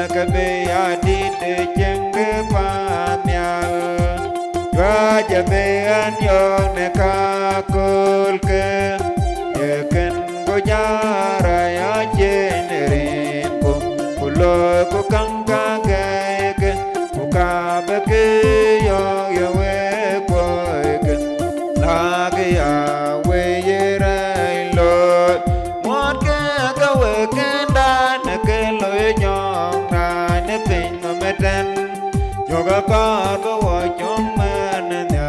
ka be ya di de jeng de pa nyal jwa ja be an yo ne ka kul ke ye ken go ja ra ya jen rin ko kulo ko kang ka ke ke ko ka be ke yo ye we ko ke la ke ya we ye ra lo mot ke ka we ke da ne ke lo nyong ra ne pin no me ten yo ga ka ko wa chong man nya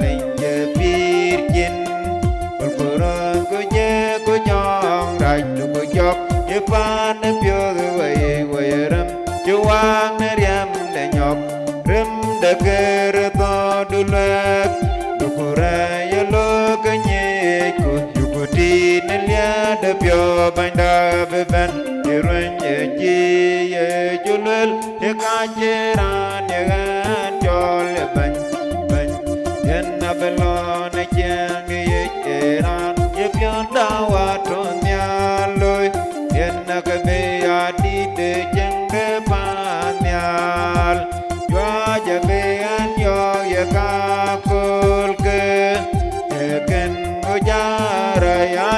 ling ye pir kin bol pura ko ye ko nyong ra lu ko yok ye pa ne pyo we we ram chu wang ne riam de nyok rim de ke to du lek du ko ra ye lo ka nye ko yu ko ti ne lia de pyo ban da be ben ye ren ye ji ye chu lel ye ka che ra ne ga chol ye ban ban yen na be lo ne chang ye che ra ye pyo da wa to nya loi yen na ka be ya di de jeng de pa nyal jwa ja be an yo ye ka kul ke ye ken go ja ra ya